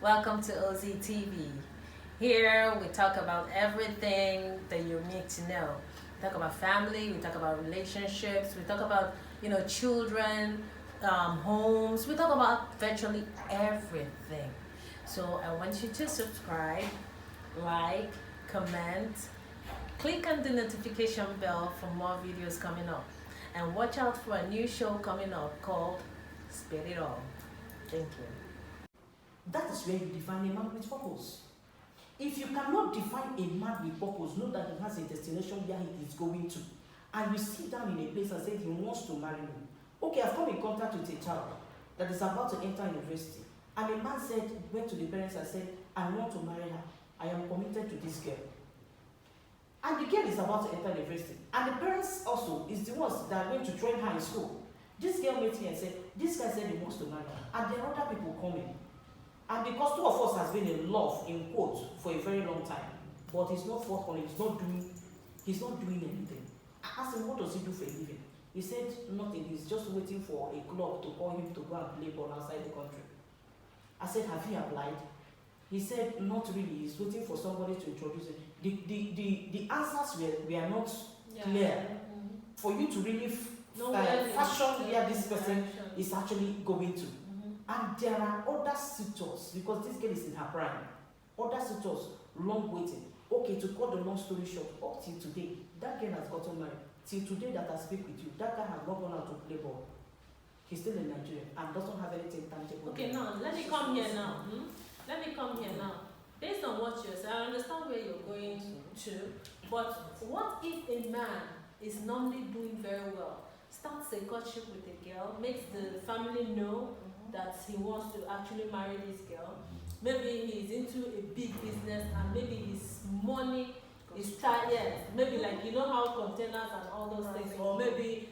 Welcome to OZTV. Here we talk about everything that you need to know. We talk about family, we talk about relationships, we talk about children, homes. We talk about virtually everything. So I want you to subscribe, like, comment, click on the notification bell for more videos coming up, and watch out for a new show coming up called Spit It All. Thank you. That is where you define a man with purpose. If you cannot define a man with purpose, know that he has a destination where he is going to. And you sit down in a place and say he wants to marry me. Okay, I've come in contact with a child that is about to enter university. And a man went to the parents and said, I want to marry her. I am committed to this girl. And the girl is about to enter university. And the parents also is the ones that are going to train her in school. This girl met me and said, this guy said he wants to marry her. And there are other people coming. And because two of us has been in love, in quotes, for a very long time, but he's not forthcoming, he's not doing anything. I asked him, what does he do for a living? He said, nothing, he's just waiting for a club to call him to go and play ball outside the country. I said, have you applied? He said, not really, he's waiting for somebody to introduce him. The answers were not clear for you to really fashion where this person is actually going to. And there are other suitors, because this girl is in her prime, other suitors, long waiting. Okay, to cut the long story short, up till today, that girl has gotten married. Till today that I speak with you, that guy has not gone out to play ball. He's still in Nigeria and doesn't have anything tangible. Okay, now, let me come here now. Let me come here now. Based on what you're saying, I understand where you're going to, but what if a man is normally doing very well, starts a courtship with a girl, makes the family know that he wants to actually marry this girl. Maybe he's into a big business and maybe his money is tight. Yes, maybe like how containers and all those things, or maybe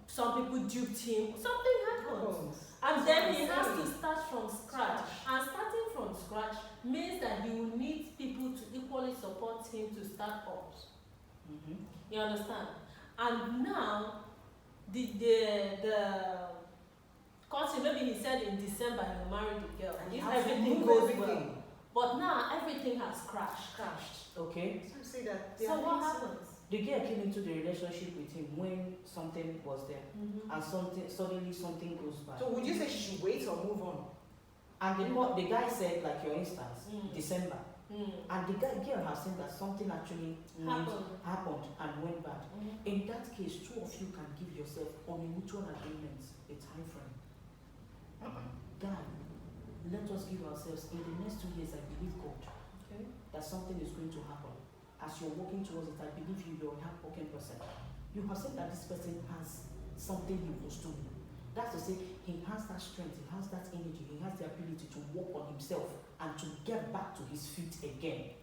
some people duped him. Something happens, and then he has to start from scratch. And starting from scratch means that he will need people to equally support him to start up. You understand? And now the courtship, maybe he said in December he will marry the girl, and if everything goes well. But now everything has crashed. Okay. So what happens? The girl came into the relationship with him when something was there, and suddenly something goes by. So would you say she should wait or move on? And the guy said, like your instance, December. And the girl has said that something actually happened and went bad. In that case, two of you can give yourself on a mutual agreement a time frame. God, let us give ourselves in the next 2 years. I believe God that something is going to happen. As you're working towards it, I believe you're a hardworking person. You have said that this person has something he wants to do. That's to say, he has that strength, he has that energy, he has the ability to work on himself and to get back to his feet again.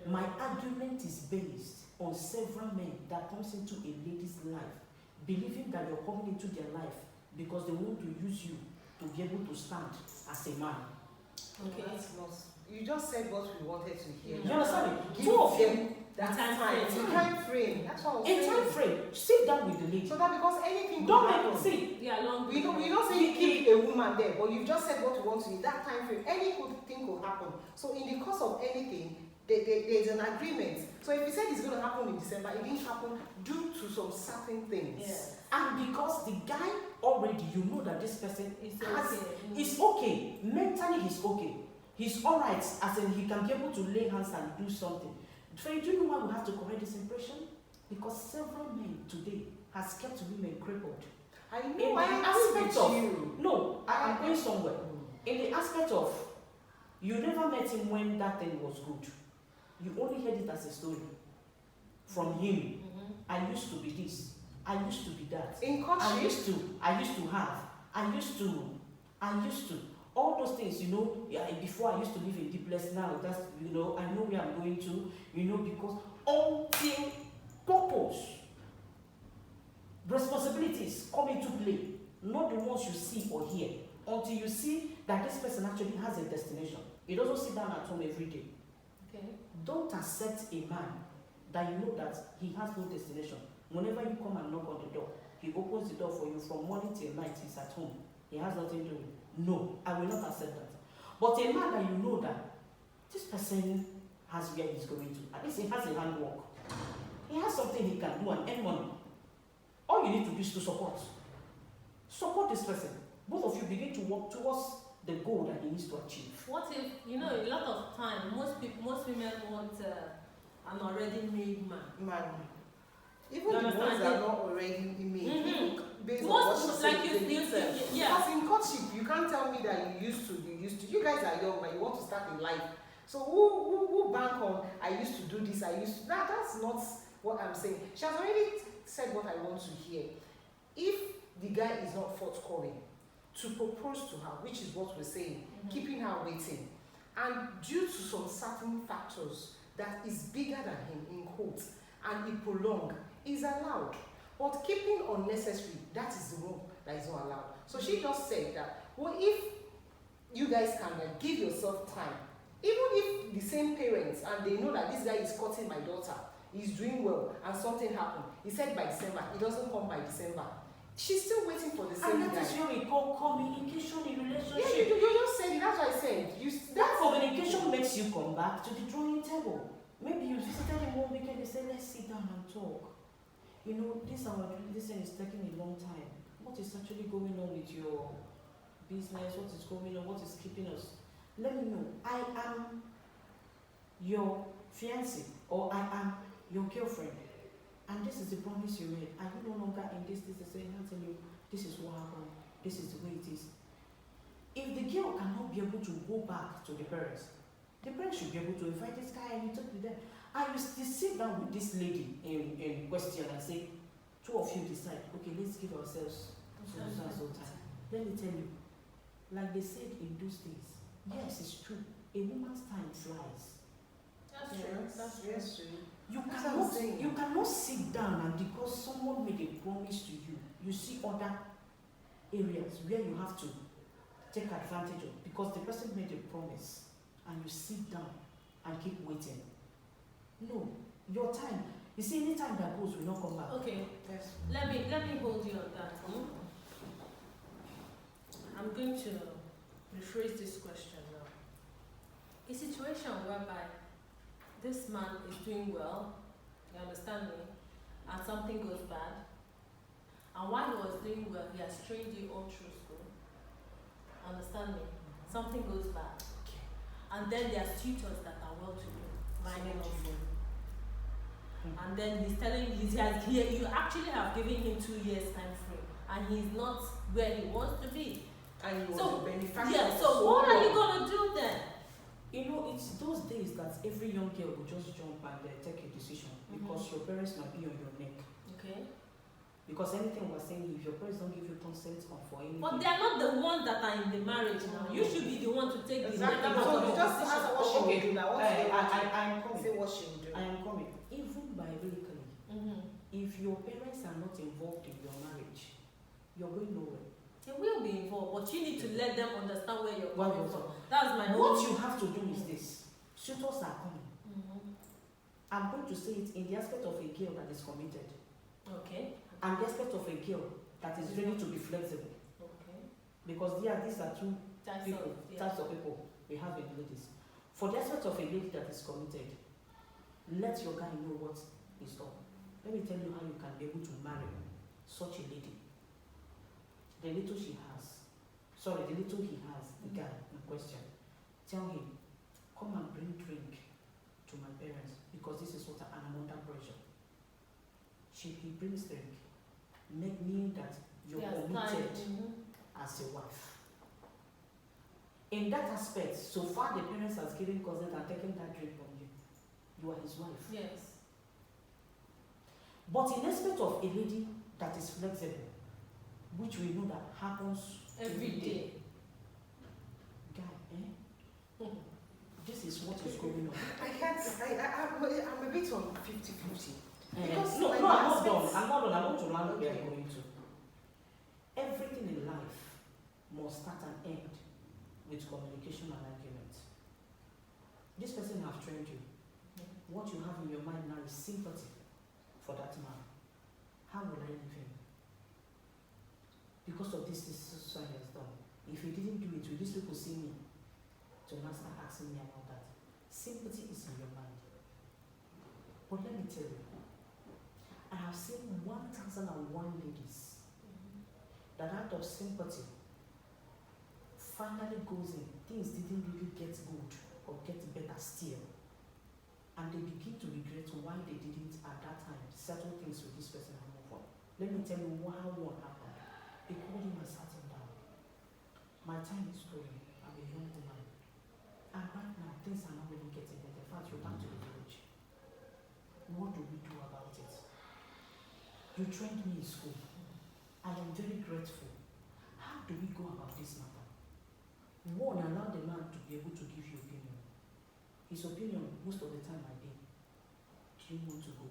My argument is based on several men that comes into a lady's life, believing that you're coming into their life because they want to use you to be able to stand as a man. Okay. You just said what we wanted to hear. You understand me? Give Two of them. That time frame. That's what I was saying. A time frame. Sit down with the lady. So that because anything don't happen. make see. We don't say you keep a woman there, but you just said what you want to hear. That time frame, any good thing could happen. So in the course of anything, there's an agreement. So if he said it's going to happen in December, it didn't happen due to some certain things. Yes. And because the guy already, you know that this person is okay. Mentally, he's okay. He's alright, as in he can be able to lay hands and do something. Do you know why we have to correct this impression? Because several men today has kept women crippled. I know. I'm going somewhere. In the aspect of, you never met him when that thing was good. You only heard it as a story from him. I used to be this. I used to be that. In courtship, I used to have. I used to. All those things, before I used to live in Deepless, now that's, I know where I'm going to, because until purpose, responsibilities come into play, not the ones you see or hear, until you see that this person actually has a destination. He doesn't sit down at home every day. Okay. Don't accept a man that you know that he has no destination. Whenever you come and knock on the door, he opens the door for you from morning till night. He's at home. He has nothing to do. No, I will not accept that. But a man that you know that this person has where he's going to, at least he has a handwork. He has something he can do and earn money. All you need to do is to support. Support this person. Both of you begin to work towards the goal that he needs to achieve. What if, you know, a lot of time, most women want an already made man. Even the ones that are not already made. Based on Most, what like you, yeah. Because in courtship, you can't tell me that you used to. You guys are young, but you want to start in life. So who bank on, I used to do this, that's not what I'm saying. She has already said what I want to hear. If the guy is not forthcoming to propose to her, which is what we're saying, keeping her waiting, and due to some certain factors that is bigger than him, in quotes, and it prolonged, is allowed. But keeping unnecessary, that is the one that is not allowed. So she just said that, well, if you guys can give yourself time, even if the same parents and they know that this guy is courting my daughter, he's doing well, and something happened, he said by December, he doesn't come by December. She's still waiting for the same guy. And that is what we call communication in relationship. Yeah, you just said it, that's what I said. That communication makes you come back to the drawing table. Maybe you visited him one weekend, they say, let's sit down and talk. You know, this thing is taking a long time. What is actually going on with your business? What is going on? What is keeping us? Let me know. I am your fiancé, or I am your girlfriend, and this is the promise you made. Are you no longer in this? This is saying, I'm telling you, this is what happened. This is the way it is. If the girl cannot be able to go back to the parents should be able to invite this guy and you talk with them. I will still sit down with this lady in question and say, two of you decide, okay, let's give ourselves so time. Let me tell you, like they said in those days, yes, it's true. A woman's time flies. That's true. That's true. You cannot sit down and because someone made a promise to you, you see other areas where you have to take advantage of because the person made a promise and you sit down and keep waiting. No, your time. You see, any time that goes will not come back. Okay. Yes. Let me hold you on that. I'm going to rephrase this question now. A situation whereby this man is doing well, you understand me, and something goes bad, and while he was doing well, he has trained you all through school. Understand me? Something goes bad. Okay. And then there are tutors that are well to do, lining up for you. And then he's telling you, you actually have given him 2 years time frame, and he's not where he wants to be. And he was a benefactor. Yeah, so what are you going to do then? You know, it's those days that every young girl will just jump and take a decision because your parents might be on your neck. Okay. Because anything we're saying, if your parents don't give you consent for anything. But they're not the ones that are in the marriage now. You should be the one to take Exactly. the So you just decision. ask what she will do now. I am coming. Say what she will do. I am coming. Even biblically, if your parents are not involved in your marriage, you're going nowhere. They will be involved, but you need to let them understand where you're What coming was from. That's my What you have to do is this. Suitors are coming. I'm going to say it in the aspect of a girl that is committed. Okay. And the aspect of a girl that is ready to be flexible. Okay. Because these are two Types types of people we have in ladies. For the aspect of a lady that is committed, let your guy know what is up. Let me tell you how you can be able to marry such a lady. The little he has, the guy in question, tell him, come and bring drink to my parents because this is what I'm under pressure. He brings drink. Make me that you're committed as a wife. In that aspect, so far the parents has given consent and taken that drink from you. You are his wife. Yes. But in aspect of a lady that is flexible, which we know that happens Every day. Guy, this is what is going on. I'm a bit on 50-50. Because I'm not done. I want to land where I'm going to. Everything in life must start and end with communication and argument. This person has trained you. What you have in your mind now is sympathy for that man. How will I leave him? Because of this society has done. If he didn't do it, will these people see me? to now start asking me about that. Sympathy is in your mind. But let me tell you, I have seen 1,001 ladies that out of sympathy finally goes in, things didn't really get good or get better still. And they begin to regret why they didn't at that time settle things with this person and move on. Let me tell you how one happened. They called him and sat him down. My time is going. I'm a young woman. And right now, things are not really getting better. In fact, you're back to the village. What do we do about it? You trained me in school. I am very grateful. How do we go about this matter? One, allow the man to be able to give you opinion. His opinion, most of the time, might be, do you want to go?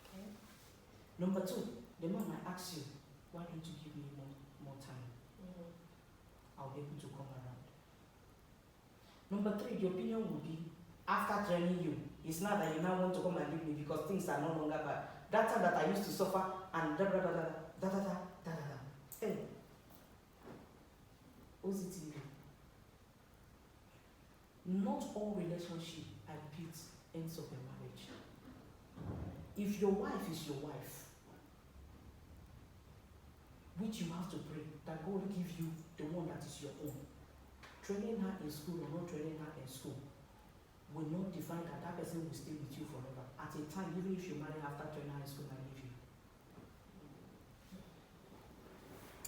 Okay. Number two, the man might ask you, why don't you give me more time? I'll be able to come around. Number three, the opinion will be, after training you, it's not that you now want to come and leave me because things are no longer bad. That time that I used to suffer and da da da da da da da da da da. Hey, OCTV. Not all relationship, I repeat, ends up in marriage. If your wife is your wife, which you have to pray that God will give you the one that is your own. Training her in school or not training her in school will not define that that person will stay with you forever. At a time, even if you marry after training her in school and leave you.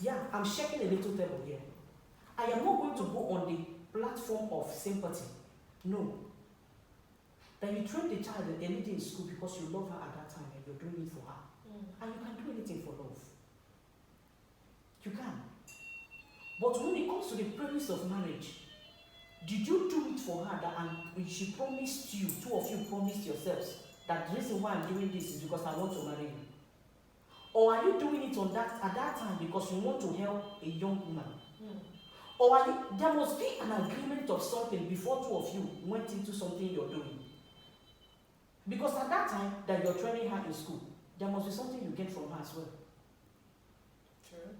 Yeah, I'm shaking a little table here. I am not going to go on the platform of sympathy. No. That you train the child in anything in school because you love her at that time and you're doing it for her. And you can do anything for love. You can. But when it comes to the premise of marriage, did you do it for her that and she promised you, two of you promised yourselves, that the reason why I'm doing this is because I want to marry you? Or are you doing it on that at that time because you want to help a young woman? Or are you, there must be an agreement of something before two of you went into something you're doing. Because at that time that you're training her in school, there must be something you get from her as well. True.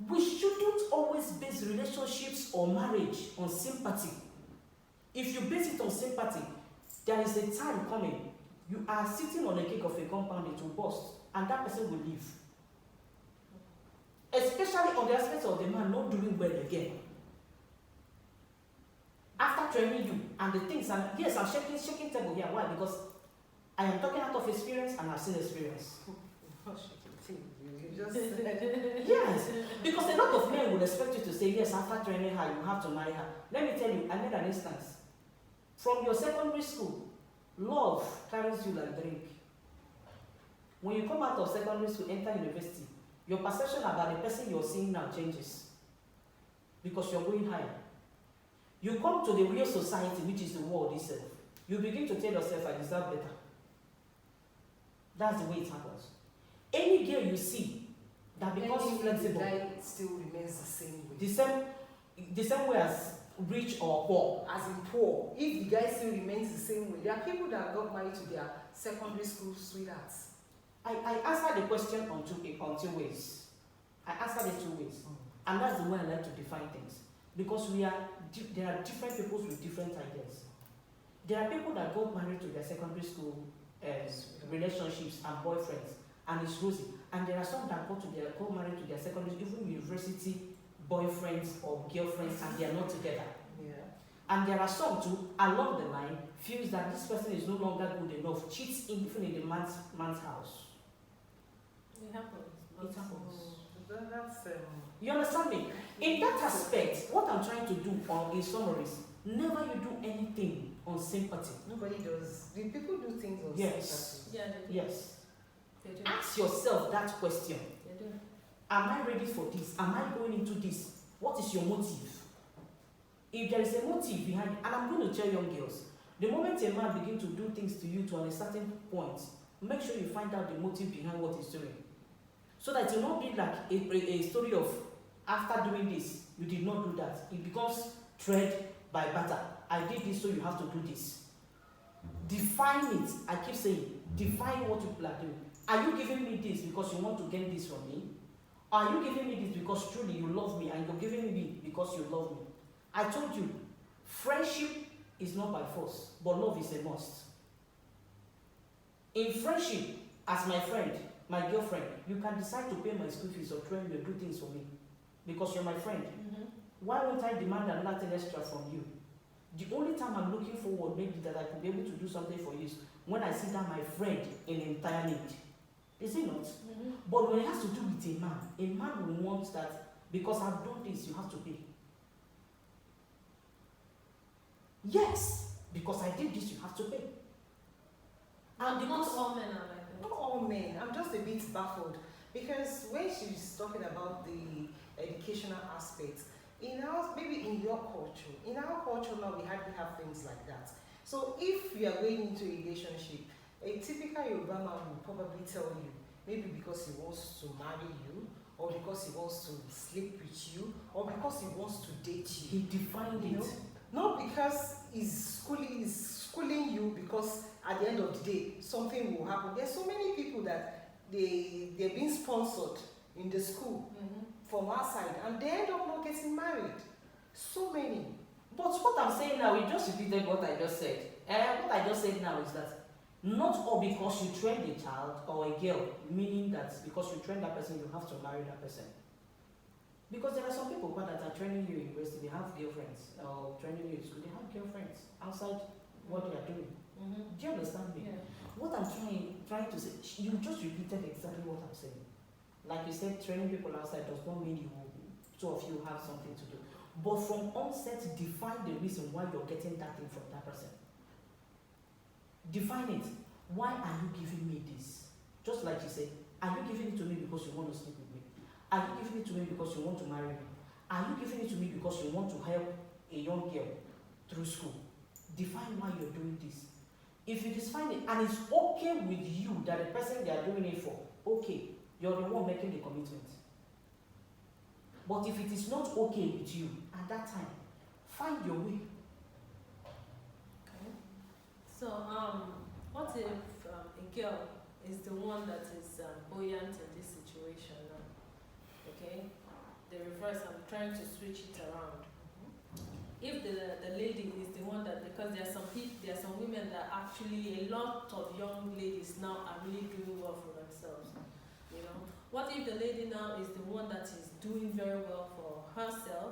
We shouldn't always base relationships or marriage on sympathy. If you base it on sympathy, there is a time coming. You are sitting on a cake of a compound, it will burst, and that person will leave. Especially on the aspect of the man not doing well again. After training you, and the things, and yes, I'm shaking table here. Why? Because I am talking out of experience and I've seen experience. You just Yes, because a lot of men would expect you to say, yes, after training her, you have to marry her. Let me tell you, I made an instance. From your secondary school, love carries you like drink. When you come out of secondary school, enter university, your perception about the person you're seeing now changes. Because you're going higher. You come to the real society, which is the world itself. You begin to tell yourself, I deserve better. That's the way it happens. Any girl you see that becomes flexible, the guy still remains the same way. The same way as rich or poor. As in poor. If the guy still remains the same way, there are people that got married to their secondary school sweethearts. I answer the question on two ways. I answer it two ways. And that's the way I like to define things. Because there are different people with different ideas. There are people that got married to their secondary school relationships and boyfriends, and it's rosy. And there are some that got married to their secondary, even university boyfriends or girlfriends, and they are not together. Yeah. And there are some too, along the line, feels that this person is no longer good enough, cheats even in the man's house. It happens. It happens. That's You understand me? In that aspect, what I'm trying to do in summary is, never you do anything on sympathy. nobody does. The people do things on Yes. sympathy. Yeah, they do. Yes. They do. Ask yourself that question. They do. Am I ready for this? Am I going into this? What is your motive? If there is a motive behind it, and I'm going to tell young girls, the moment a man begins to do things to you to a certain point, make sure you find out the motive behind what he's doing. So that it will not be like a story of, after doing this, you did not do that. It becomes thread by butter. I did this, so you have to do this. Define it. I keep saying, define what you are doing. Are you giving me this because you want to gain this from me? Are you giving me this because truly you love me and you're giving me because you love me? I told you, friendship is not by force, but love is a must. In friendship, as my friend, my girlfriend, you can decide to pay my school fees or train me or do things for me because you're my friend. Why won't I demand another thing extra from you? The only time I'm looking forward maybe that I could be able to do something for you is when I see that my friend in entire need. Is it not? But when it has to do with a man will want that because I've done this, you have to pay. Yes, because I did this, you have to pay. And because all men are like that. Not all men. I'm just a bit baffled because when she's talking about the educational aspect, maybe in your culture, in our culture now we hardly have things like that. So if you are going into a relationship, a typical Yoruba man will probably tell you, maybe because he wants to marry you, or because he wants to sleep with you, or because he wants to date you. He defined it. Not because he's schooling you, because at the end of the day, something will happen. There's so many people that they're being sponsored in the school from our side, and they end up not getting married. So many. But what I'm saying now, you just repeated what I just said. What I just said now is that not all because you train a child or a girl, meaning that because you train that person, you have to marry that person. Because there are some people that are training you in university, they have girlfriends, or training you in school, they have girlfriends outside what they are doing. Do you understand me? Yeah. What I'm trying to say, you just repeated exactly what I'm saying. Like you said, training people outside does not mean two of you have something to do. But from onset, define the reason why you're getting that thing from that person. Define it. Why are you giving me this? Just like you said, are you giving it to me because you want to sleep with me? Are you giving it to me because you want to marry me? Are you giving it to me because you want to help a young girl through school? Define why you're doing this. If you define it and it's okay with you that the person they are doing it for, okay, you're the one making the commitment. But if it is not okay with you at that time, find your way. Okay. So, what if a girl is the one that is buoyant in this situation now? Okay? The reverse, I'm trying to switch it around. If the lady is the one that, because there are some women that actually, a lot of young ladies now are really doing well for themselves. You know, what if the lady now is the one that is doing very well for herself,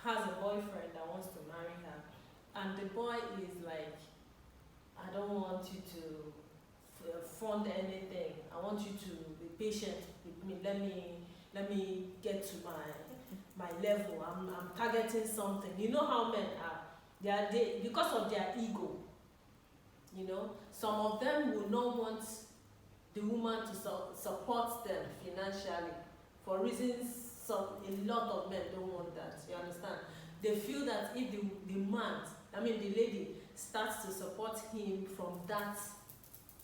has a boyfriend that wants to marry her, and the boy is like, I don't want you to fund anything. I want you to be patient with me. Let me get to my level. I'm targeting something. You know how men are. They because of their ego. You know, some of them will not want the woman to support them financially for reasons a lot of men don't want that. You understand? They feel that if the lady starts to support him from that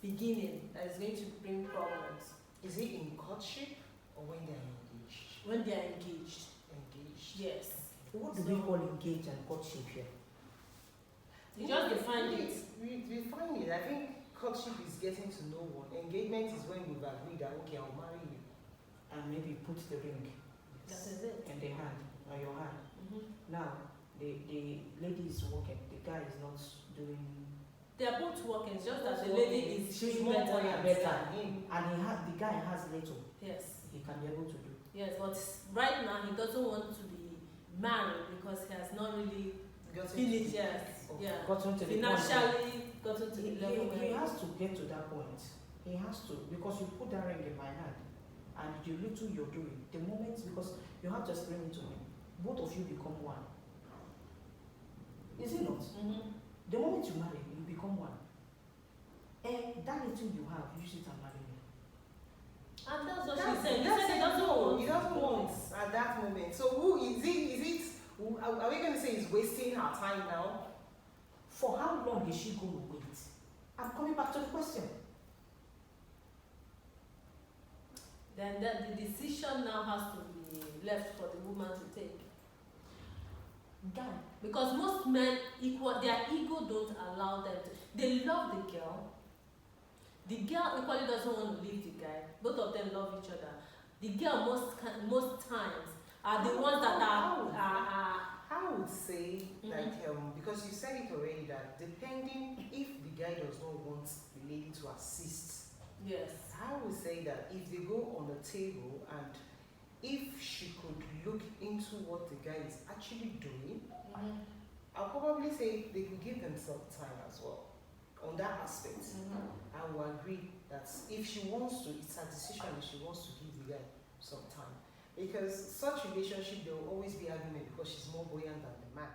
beginning, that is going to bring problems. Is it in courtship or when they are engaged? When they are engaged. Engaged. Yes. What do we call engage and courtship here? You just define it. We define it. I think courtship is getting to know one. Engagement is when we've agreed that, okay, I'll marry you. And maybe put the ring That is it. in the hand, on your hand. Mm-hmm. Now, the lady is working, the guy is not doing. They are both working. It's just that the Both lady working. is She's doing more better. buoyant better. than him. And the guy has little, Yes. he can be able to do. Yes, but right now he doesn't want to be married because he has not really finished. Yes. Yeah. Gotten to the point. Financially gotten to the level where He has to get to that point. He has to, because you put that ring in my hand, and the little you're doing, the moment, because you have to explain it to me, both of you become one. Is it not? The moment you marry, you become one. And that little you have, use it and marry me. And that's what she said. He That's said he it. doesn't No, want. he doesn't want at that moment. So who is it? Are we going to say he's wasting her time now? For how long is she going to wait? I'm coming back to the question. Then the decision now has to be left for the woman to take. Guy, Because most men, their ego don't allow them to. They love the girl. The girl equally doesn't want to leave the guy. Both of them love each other. The girl most times are the ones that are I would say, Mhm. like, because you said it already, that depending if the guy does not want the lady to assist, yes. I would say that if they go on the table and if she could look into what the guy is actually doing, Mhm. I'll probably say they could give themselves time as well. On that aspect, Mhm. I will agree that if she wants to, it's her decision if she wants to give the guy some time. Because such relationship, there will always be argument because she's more buoyant than the man.